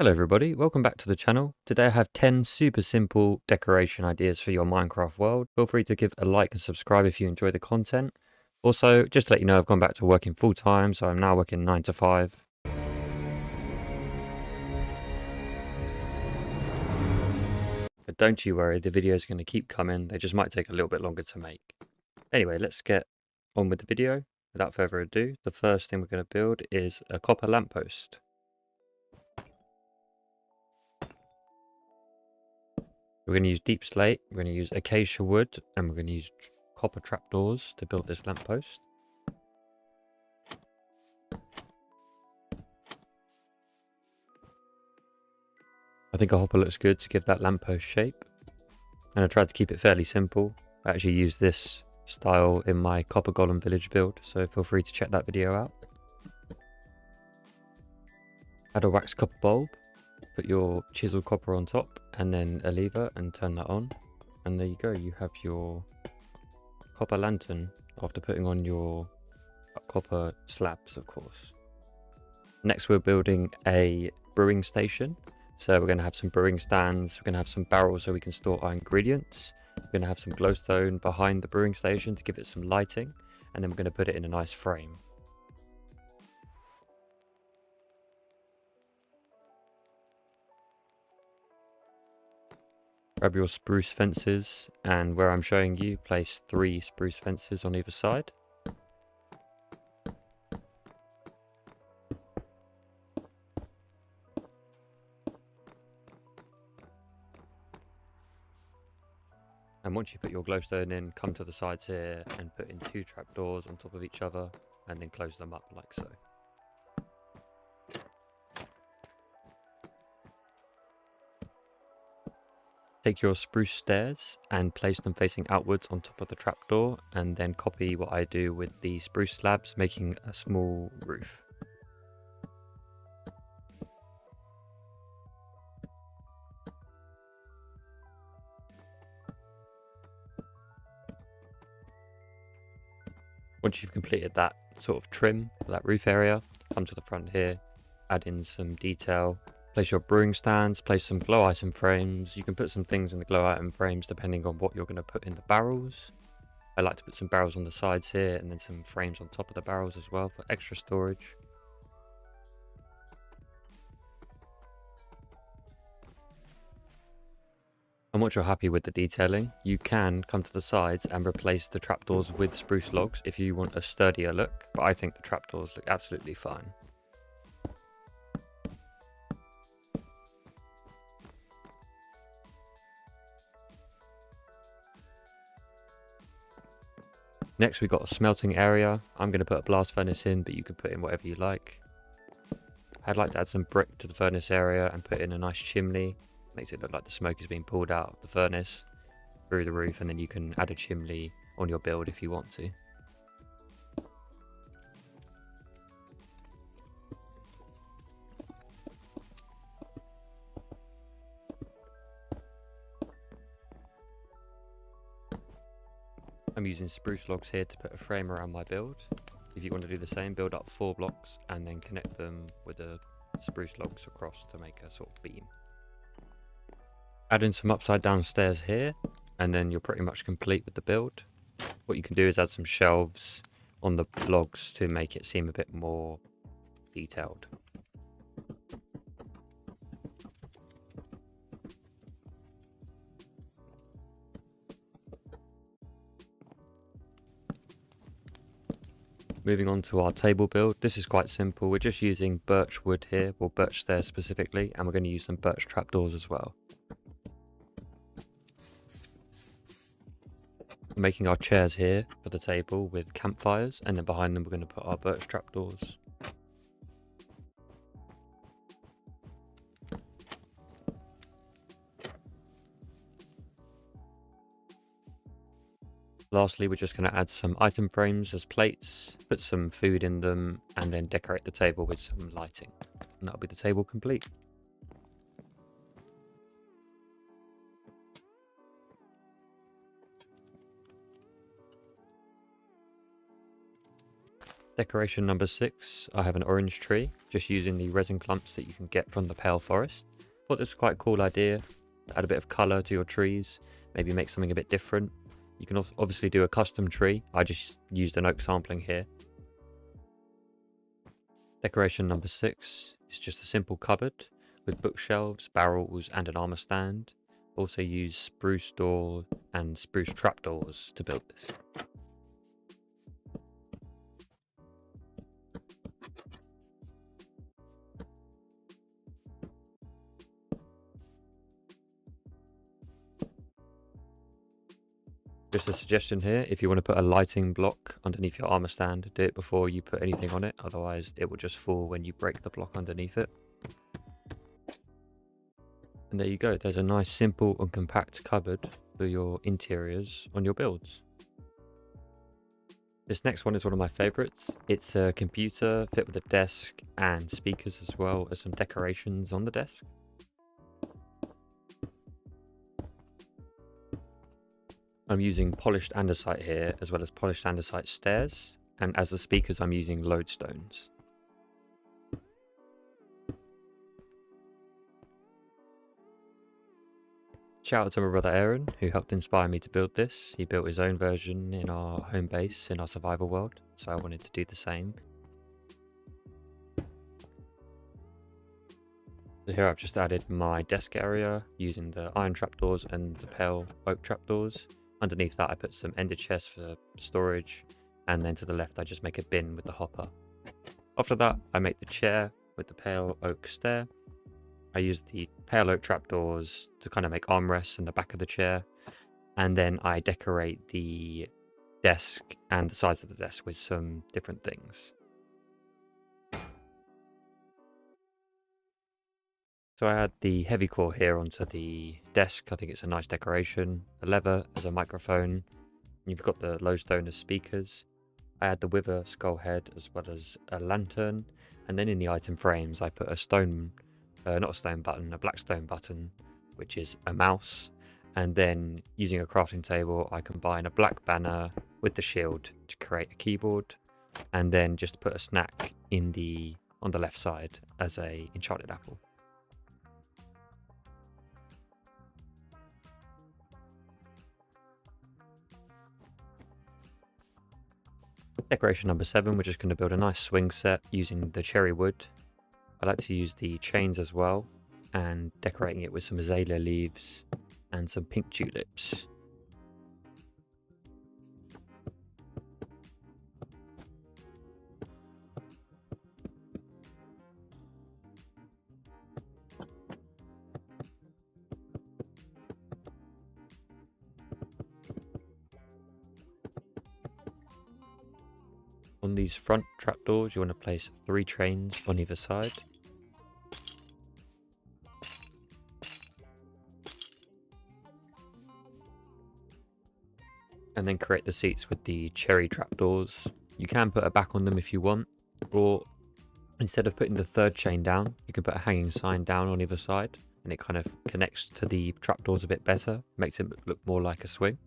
Hello everybody, welcome back to the channel. Today I have 10 super simple decoration ideas for your Minecraft world. Feel free to give a like and subscribe if you enjoy the content. Also, just to let you know, I've gone back to working full time, so I'm now working 9 to 5. But don't you worry, the videos are going to keep coming, they just might take a little bit longer to make. Anyway, let's get on with the video. Without further ado, the first thing we're going to build is a copper lamppost. We're going to use deep slate, we're going to use acacia wood, and we're going to use copper trapdoors to build this lamppost. I think a hopper looks good to give that lamppost shape, and I tried to keep it fairly simple. I actually used this style in my copper golem village build, so feel free to check that video out. Add a wax copper bulb, put your chiseled copper on top, and then a lever and turn that on. And there you go, you have your copper lantern after putting on your copper slabs, of course. Next we're building a brewing station. So we're going to have some brewing stands, we're going to have some barrels so we can store our ingredients. We're going to have some glowstone behind the brewing station to give it some lighting. And then we're going to put it in a nice frame. Grab your spruce fences, and where I'm showing you, place 3 spruce fences on either side. And once you put your glowstone in, come to the sides here and put in 2 trapdoors on top of each other, and then close them up like so. Take your spruce stairs and place them facing outwards on top of the trapdoor, and then copy what I do with the spruce slabs, making a small roof. Once you've completed that sort of trim for that roof area, come to the front here, add in some detail, place your brewing stands, place some glow item frames. You can put some things in the glow item frames depending on what you're going to put in the barrels. I like to put some barrels on the sides here and then some frames on top of the barrels as well for extra storage. And once you're happy with the detailing, you can come to the sides and replace the trapdoors with spruce logs if you want a sturdier look, but I think the trapdoors look absolutely fine. Next we've got a smelting area. I'm going to put a blast furnace in, but you can put in whatever you like. I'd like to add some brick to the furnace area and put in a nice chimney. Makes it look like the smoke is being pulled out of the furnace through the roof, and then you can add a chimney on your build if you want to. I'm using spruce logs here to put a frame around my build. If you want to do the same, build up 4 blocks and then connect them with the spruce logs across to make a sort of beam. Add in some upside down stairs here, and then you're pretty much complete with the build. What you can do is add some shelves on the logs to make it seem a bit more detailed. Moving on to our table build, this is quite simple. We're just using birch wood here, or birch stairs specifically, and we're going to use some birch trapdoors as well. We're making our chairs here for the table with campfires, and then behind them we're going to put our birch trapdoors. Lastly, we're just going to add some item frames as plates, put some food in them, and then decorate the table with some lighting. And that'll be the table complete. Decoration number 6, I have an orange tree. just using the resin clumps that you can get from the pale forest. Thought this was quite a cool idea to add a bit of colour to your trees, maybe make something a bit different. You can obviously do a custom tree. I just used an oak sampling here. Decoration number 6 is just a simple cupboard with bookshelves, barrels and an armour stand. Also use spruce door and spruce trapdoors to build this. Just a suggestion here, if you want to put a lighting block underneath your armor stand, do it before you put anything on it, otherwise it will just fall when you break the block underneath it. And there you go, there's a nice simple and compact cupboard for your interiors on your builds. This next one is one of my favorites. It's a computer fit with a desk and speakers as well as some decorations on the desk. I'm using polished andesite here, as well as polished andesite stairs, and as the speakers I'm using lodestones. Shout out to my brother Aaron, who helped inspire me to build this. He built his own version in our home base in our survival world, so I wanted to do the same. So here I've just added my desk area using the iron trapdoors and the pale oak trapdoors. Underneath that I put some ender chests for storage, and then to the left I just make a bin with the hopper. After that I make the chair with the pale oak stair. I use the pale oak trapdoors to kind of make armrests in the back of the chair, and then I decorate the desk and the sides of the desk with some different things. So I add the heavy core here onto the desk. I think it's a nice decoration. The lever as a microphone. You've got the lodestone as speakers. I add the wither skull head as well as a lantern. And then in the item frames, I put a stone, not a stone button, a black stone button, which is a mouse. And then using a crafting table, I combine a black banner with the shield to create a keyboard. And then just put a snack on the left side as a enchanted apple. Decoration number 7, we're just going to build a nice swing set using the cherry wood. I like to use the chains as well, and decorating it with some azalea leaves and some pink tulips. On these front trapdoors, you want to place 3 chains on either side. And then create the seats with the cherry trapdoors. You can put a back on them if you want, or instead of putting the 3rd chain down, you can put a hanging sign down on either side, and it kind of connects to the trapdoors a bit better, makes it look more like a swing.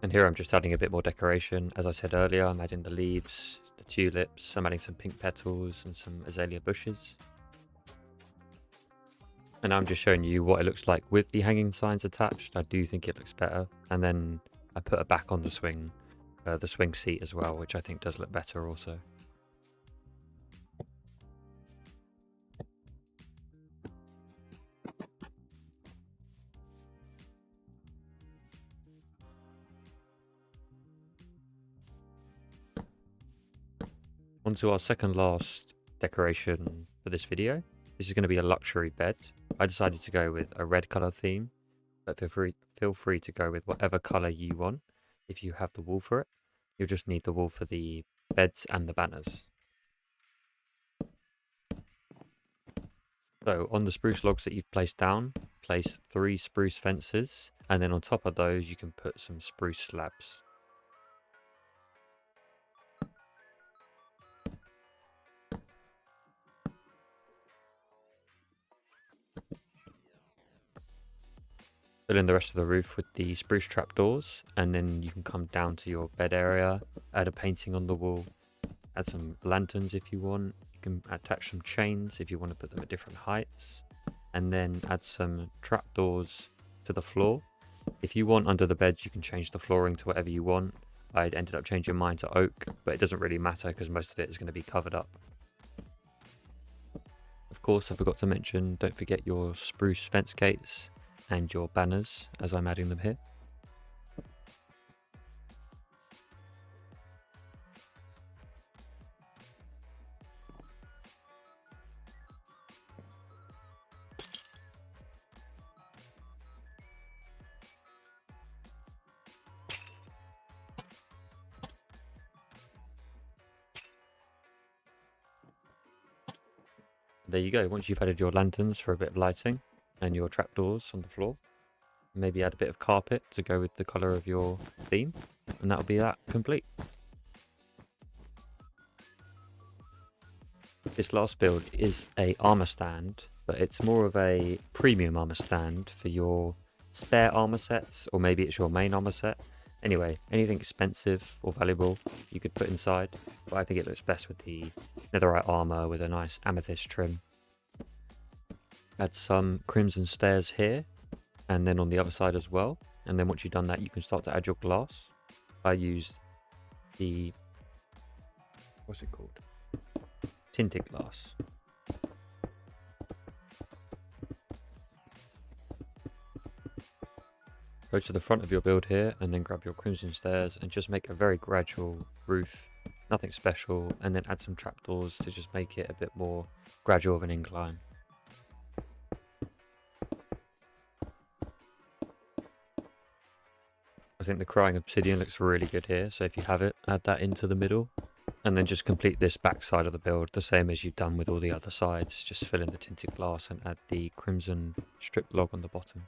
And here I'm just adding a bit more decoration. As I said earlier, I'm adding the leaves, the tulips, I'm adding some pink petals and some azalea bushes. And now I'm just showing you what it looks like with the hanging signs attached. I do think it looks better. And then I put a back on the swing seat as well, which I think does look better also. On to our second last decoration for this video. This is going to be a luxury bed. I decided to go with a red color theme, but feel free to go with whatever color you want if you have the wool for it. You'll just need the wool for the beds and the banners. So on the spruce logs that you've placed down, place 3 spruce fences, and then on top of those you can put some spruce slabs. Fill in the rest of the roof with the spruce trapdoors, and then you can come down to your bed area, add a painting on the wall, add some lanterns if you want. You can attach some chains if you want to put them at different heights, and then add some trapdoors to the floor. If you want under the beds, you can change the flooring to whatever you want. I ended up changing mine to oak, but it doesn't really matter because most of it is going to be covered up. Of course, I forgot to mention, don't forget your spruce fence gates and your banners as I'm adding them here. There you go. Once you've added your lanterns for a bit of lighting and your trapdoors on the floor, maybe add a bit of carpet to go with the colour of your theme, and that'll be that complete. This last build is a armor stand, but it's more of a premium armor stand for your spare armor sets, or maybe it's your main armor set. Anyway, anything expensive or valuable you could put inside, but I think it looks best with the netherite armor with a nice amethyst trim. Add some crimson stairs here, and then on the other side as well. And then once you've done that, you can start to add your glass. I used the, what's it called? Tinted glass. Go to the front of your build here and then grab your crimson stairs and just make a very gradual roof, nothing special, and then add some trapdoors to just make it a bit more gradual of an incline. I think the crying obsidian looks really good here, so if you have it, add that into the middle. And then just complete this back side of the build the same as you've done with all the other sides. Just fill in the tinted glass and add the crimson strip log on the bottom.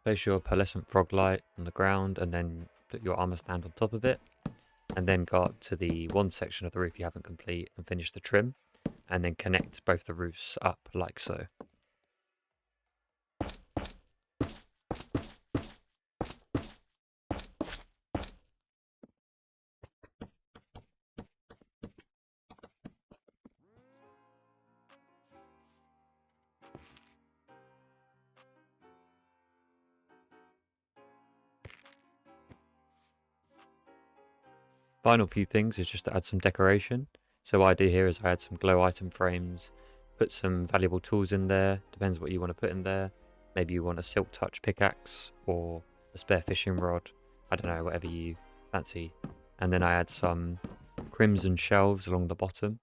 Place your pearlescent frog light on the ground and then put your armor stand on top of it. And then go up to the one section of the roof you haven't complete and finish the trim. And then connect both the roofs up like so. Final few things is just to add some decoration. So what I do here is I add some glow item frames, put some valuable tools in there, depends what you want to put in there. Maybe you want a silk touch pickaxe or a spare fishing rod, I don't know, whatever you fancy. And then I add some crimson shelves along the bottom,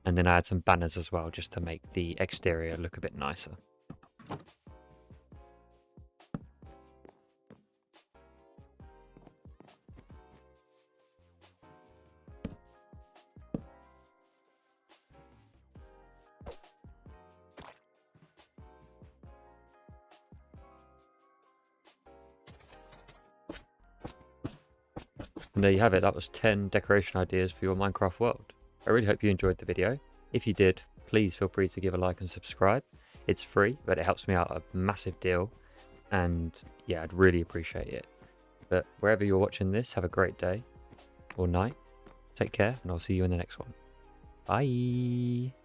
and then I add some banners as well just to make the exterior look a bit nicer. And there you have it, that was 10 decoration ideas for your Minecraft world. I really hope you enjoyed the video. If you did, please feel free to give a like and subscribe. It's free, but it helps me out a massive deal. And yeah, I'd really appreciate it. But wherever you're watching this, have a great day or night. Take care, and I'll see you in the next one. Bye.